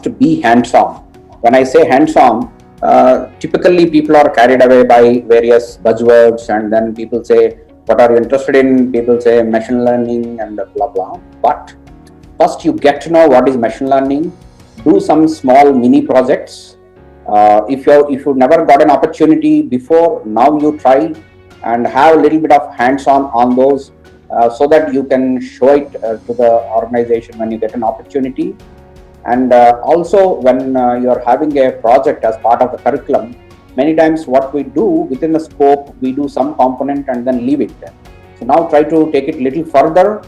must be hands-on. When I say hands-on, typically people are carried away by various buzzwords, and then people say, what are you interested in? People say machine learning and blah, blah. But first you get to know what is machine learning, do some small mini projects. If you never got an opportunity before, now you try and have a little bit of hands-on on those, so that you can show it to the organization when you get an opportunity. And also when you're having a project as part of the curriculum, many times what we do within the scope, we do some component and then leave it. So now try to take it a little further,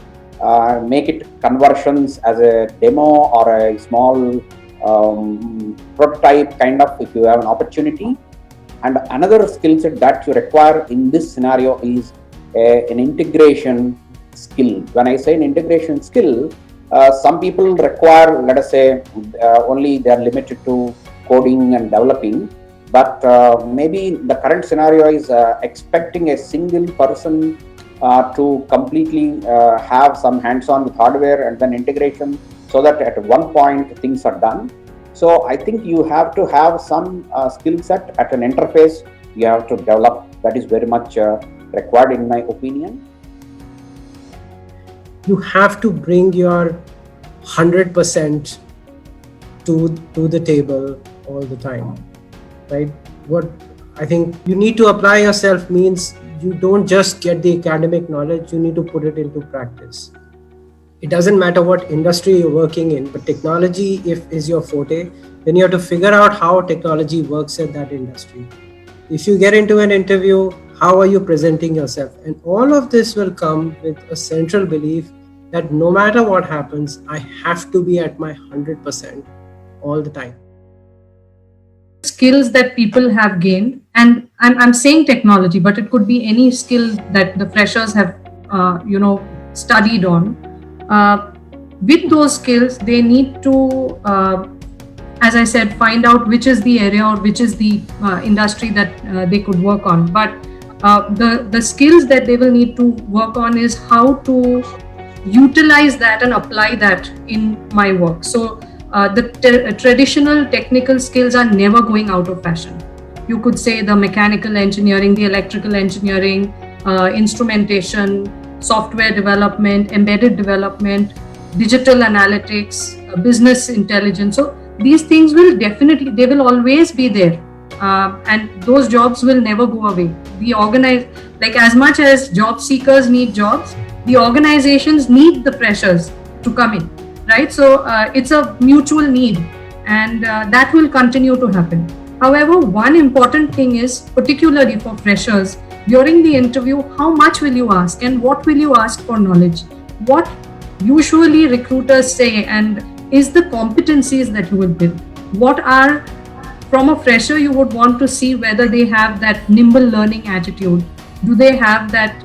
make it conversions as a demo or a small prototype kind of, if you have an opportunity. And another skill set that you require in this scenario is an integration skill. When I say an integration skill, some people require, let us say, only they are limited to coding and developing, but maybe the current scenario is expecting a single person to completely have some hands-on with hardware and then integration, so that at one point things are done. So I think you have to have some skill set at an interface you have to develop. That is very much required in my opinion. You have to bring your 100% to the table all the time, right? What I think you need to apply yourself means you don't just get the academic knowledge, you need to put it into practice. It doesn't matter what industry you're working in, but technology, if is your forte, then you have to figure out how technology works in that industry. If you get into an interview, how are you presenting yourself? And all of this will come with a central belief that no matter what happens, I have to be at my 100% all the time. Skills that people have gained, and I'm saying technology, but it could be any skill that the freshers have, studied on. With those skills, they need to, as I said, find out which is the area or which is the industry that they could work on. But the skills that they will need to work on is how to utilize that and apply that in my work. So the traditional technical skills are never going out of fashion. You could say the mechanical engineering, the electrical engineering, instrumentation, software development, embedded development, digital analytics, business intelligence. So these things will definitely, they will always be there. And those jobs will never go away. We organize, like as much as job seekers need jobs, the organizations need the freshers to come in, right? So it's a mutual need, and that will continue to happen. However, one important thing is, particularly for freshers, during the interview, how much will you ask and what will you ask for knowledge? What usually recruiters say, and is the competencies that you will build. What are, from a fresher, you would want to see whether they have that nimble learning attitude. Do they have that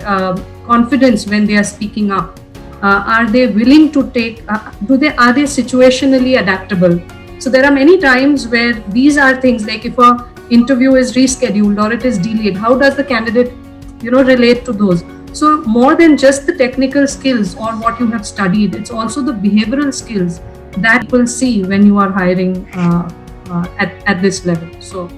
confidence when they are speaking up? Are they willing to take, are they situationally adaptable? So there are many times where these are things like if a interview is rescheduled or it is delayed, how does the candidate, relate to those? So more than just the technical skills or what you have studied, it's also the behavioral skills that people see when you are hiring at this level. So